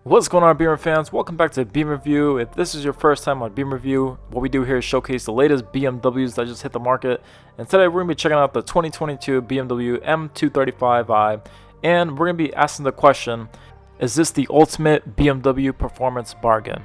What's going on, Beamer fans? Welcome back to BeamerView. If this is your first time on BeamerView, what we do here is showcase the latest BMWs that just hit the market. And today we're going to be checking out the 2022 BMW M235i, and we're going to be asking the question, is this the ultimate BMW performance bargain?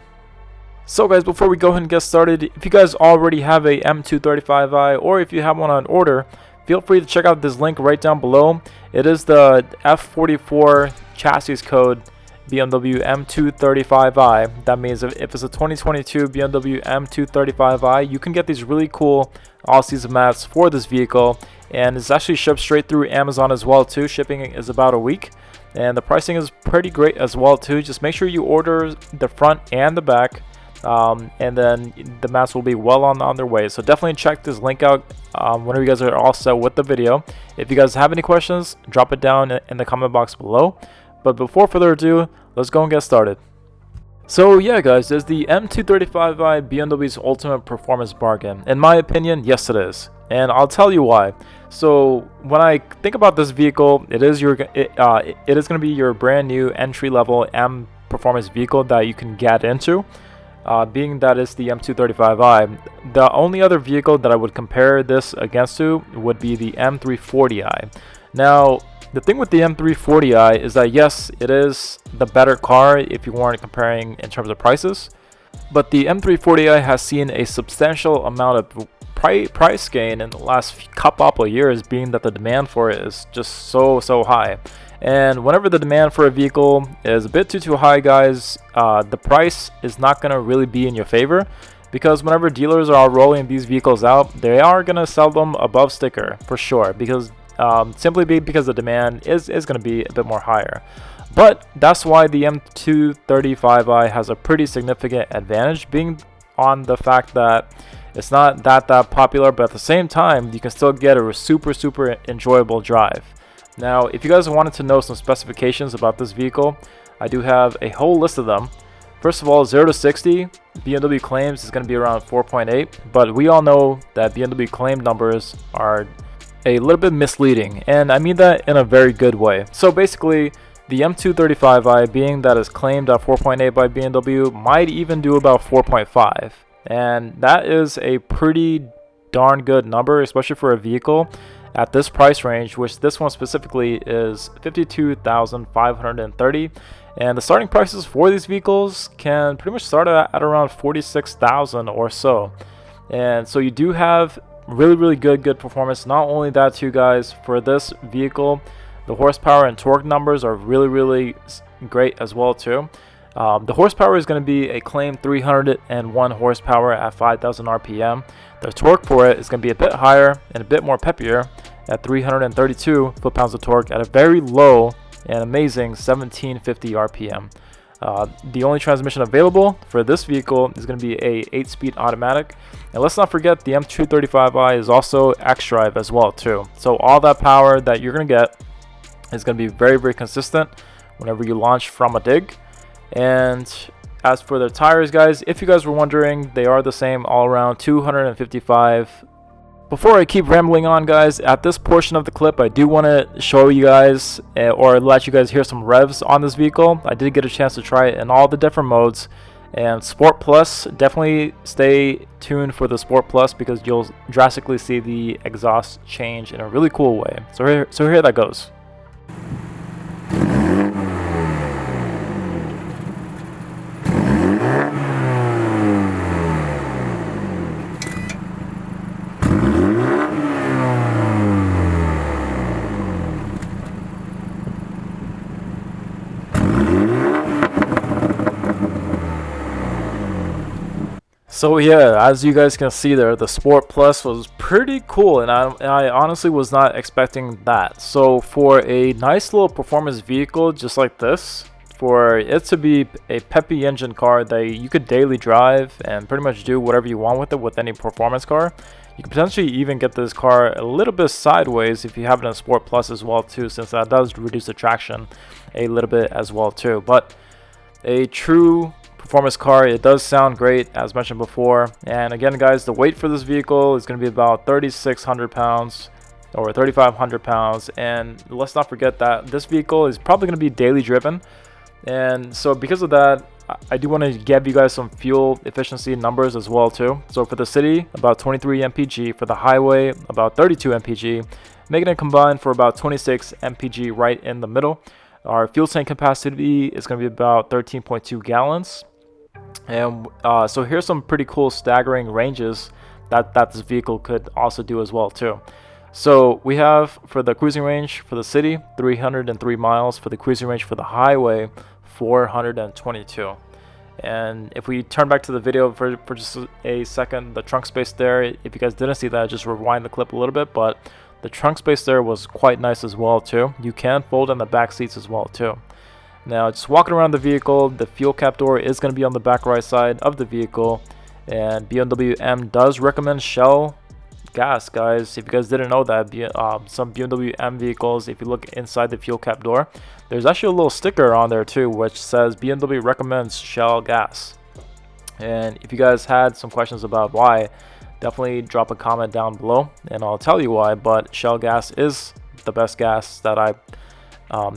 So guys, before we go ahead and get started, if you guys already have a M235i or if you have one on order, feel free to check out this link right down below. It is the F44 chassis code BMW M235i. That means if it's a 2022 BMW M235i, you can get these really cool all-season mats for this vehicle, and it's actually shipped straight through Amazon as well too. Shipping is about a week, and the pricing is pretty great as well too. Just make sure you order the front and the back, and then the mats will be well on their way. So definitely check this link out whenever you guys are all set with the video. If you guys have any questions, drop it down in the comment box below. But before further ado, let's go and get started. So yeah guys, is the M235i BMW's ultimate performance bargain? In my opinion, yes it is. And I'll tell you why. So when I think about this vehicle, it is going to be your brand new entry-level M performance vehicle that you can get into. Being that it's the M235i, the only other vehicle that I would compare this against to would be the M340i. Now, the thing with the M340i is that yes, it is the better car if you weren't comparing in terms of prices, but the M340i has seen a substantial amount of price gain in the last couple of years, being that the demand for it is just so high. And whenever the demand for a vehicle is a bit too high, guys, the price is not going to really be in your favor, because whenever dealers are rolling these vehicles out, they are going to sell them above sticker for sure, because simply because the demand is going to be a bit more higher. But that's why the M235i has a pretty significant advantage, being on the fact that it's not that popular, but at the same time you can still get a super enjoyable drive. Now, if you guys wanted to know some specifications about this vehicle, I do have a whole list of them. First of all, 0 to 60, BMW claims is going to be around 4.8, but we all know that BMW claim numbers are a little bit misleading, and I mean that in a very good way. So basically, the M235i, being that is claimed at 4.8 by BMW, might even do about 4.5, and that is a pretty darn good number, especially for a vehicle at this price range, which this one specifically is $52,530, and the starting prices for these vehicles can pretty much start at around $46,000 or so. And so you do have really good performance. Not only that too, guys, for this vehicle, the horsepower and torque numbers are really great as well too. The horsepower is going to be a claimed 301 horsepower at 5,000 rpm. The torque for it is going to be a bit higher and a bit more peppier at 332 foot-pounds of torque at a very low and amazing 1750 rpm. The only transmission available for this vehicle is going to be a 8-speed automatic. And let's not forget, the M235i is also X-Drive as well too. So all that power that you're going to get is going to be very consistent whenever you launch from a dig. And as for the tires, guys, if you guys were wondering, they are the same all around, 255. Before I keep rambling on, guys, at this portion of the clip, I do want to show you guys or let you guys hear some revs on this vehicle. I did get a chance to try it in all the different modes. And Sport Plus, definitely stay tuned for the Sport Plus, because you'll drastically see the exhaust change in a really cool way. So here that goes. So yeah, as you guys can see there, the Sport Plus was pretty cool, and I honestly was not expecting that. So for a nice little performance vehicle just like this, for it to be a peppy engine car that you could daily drive and pretty much do whatever you want with it with any performance car, you could potentially even get this car a little bit sideways if you have it in a Sport Plus as well too, since that does reduce the traction a little bit as well too. But a true performance car, it does sound great as mentioned before. And again, guys, the weight for this vehicle is going to be about 3,600 pounds or 3,500 pounds. And let's not forget that this vehicle is probably going to be daily driven. And so because of that, I do want to give you guys some fuel efficiency numbers as well too. So for the city, about 23 mpg. For the highway, about 32 mpg, making it combined for about 26 mpg right in the middle. Our fuel tank capacity is going to be about 13.2 gallons. And so here's some pretty cool staggering ranges that this vehicle could also do as well too. So we have for the cruising range for the city 303 miles, for the cruising range for the highway 422. And if we turn back to the video for just a second, the trunk space there, if you guys didn't see that, just rewind the clip a little bit, but the trunk space there was quite nice as well too. You can fold in the back seats as well too. Now just walking around the vehicle, the fuel cap door is going to be on the back right side of the vehicle, and BMW M does recommend Shell gas, guys. If you guys didn't know that, some BMW M vehicles, if you look inside the fuel cap door, there's actually a little sticker on there too which says BMW recommends Shell gas. And if you guys had some questions about why, definitely drop a comment down below and I'll tell you why. But Shell gas is the best gas that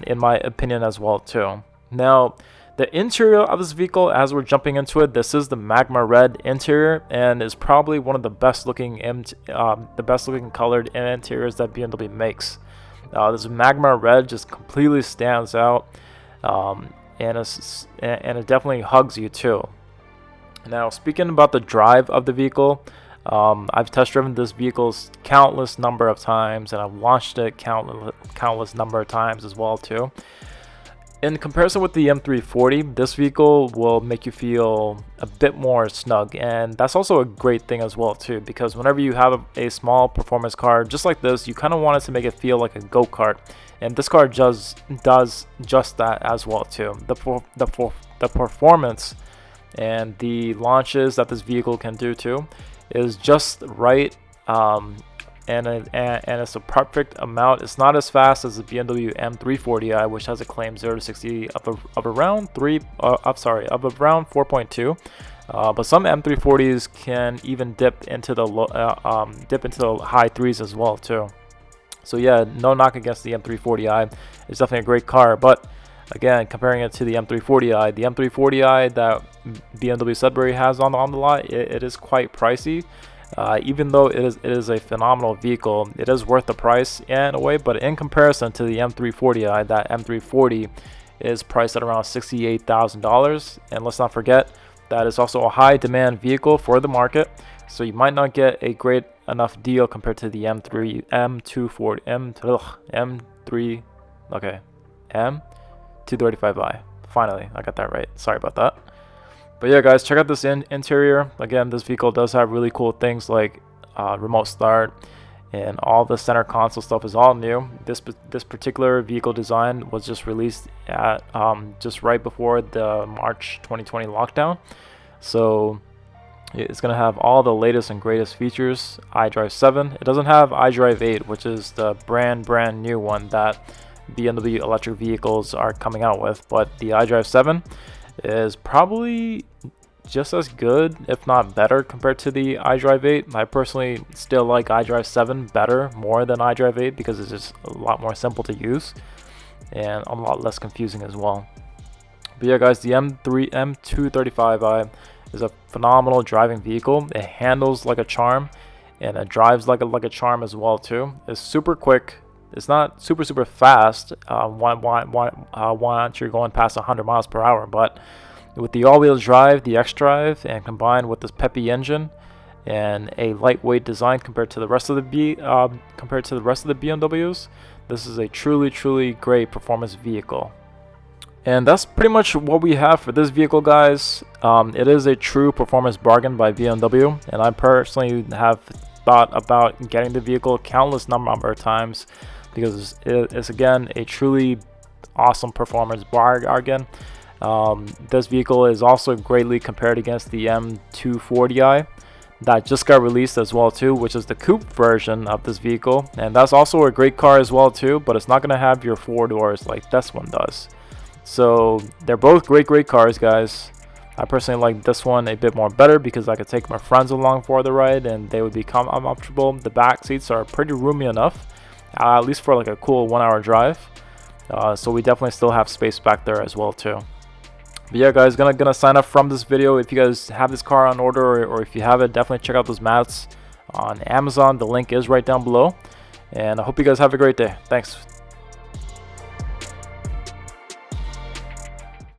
in my opinion as well too. Now the interior of this vehicle, as we're jumping into it, this is the magma red interior and is probably one of the best looking colored interiors that BMW makes. This magma red just completely stands out, and it definitely hugs you too. Now speaking about the drive of the vehicle, I've test driven this vehicle countless number of times, and I've launched it countless number of times as well too. In comparison with the M340, this vehicle will make you feel a bit more snug, and that's also a great thing as well too, because whenever you have a small performance car just like this, you kind of want it to make it feel like a go-kart, and this car does just that as well too. The performance and the launches that this vehicle can do too is just right, and it's a perfect amount. It's not as fast as the BMW M340i, which has a claim 0 to 60 of around 4.2. But some M340s can even dip into the high threes as well too. So yeah, no knock against the M340i. It's definitely a great car, but again, comparing it to the M340i that BMW Sudbury has on the lot, it is quite pricey. Even though it is a phenomenal vehicle, it is worth the price in a way, but in comparison to the M340i, that M340 is priced at around $68,000, and let's not forget that is also a high demand vehicle for the market, so you might not get a great enough deal compared to the M235i. Finally, I got that right. Sorry about that. But yeah, guys, check out this interior. Again, this vehicle does have really cool things like remote start, and all the center console stuff is all new. This particular vehicle design was just released at just right before the March 2020 lockdown, so it's gonna have all the latest and greatest features. iDrive 7. It doesn't have iDrive 8, which is the brand new one that BMW electric vehicles are coming out with, but the iDrive 7 is probably just as good, if not better, compared to the iDrive 8. I personally still like iDrive 7 more than iDrive 8 because it's just a lot more simple to use and a lot less confusing as well. But yeah, guys, the M235i is a phenomenal driving vehicle. It handles like a charm, and it drives like a charm as well too. It's super quick. It's not super fast once you're going past 100 miles per hour, but with the all-wheel drive, the X-Drive, and combined with this peppy engine and a lightweight design compared to the rest of the BMWs, this is a truly great performance vehicle. And that's pretty much what we have for this vehicle, guys. It is a true performance bargain by BMW, and I personally have thought about getting the vehicle countless number of times because it's again a truly awesome performance bargain. This vehicle is also greatly compared against the M240i that just got released as well too, which is the coupe version of this vehicle, and that's also a great car as well too, but it's not going to have your 4 doors like this one does. So they're both great cars, guys. I personally like this one a bit more better because I could take my friends along for the ride and they would be comfortable. The back seats are pretty roomy enough, at least for like a cool 1 hour drive. So we definitely still have space back there as well too. But yeah, guys, gonna sign up from this video. If you guys have this car on order, or if you have it, definitely check out those mats on Amazon. The link is right down below. And I hope you guys have a great day. Thanks.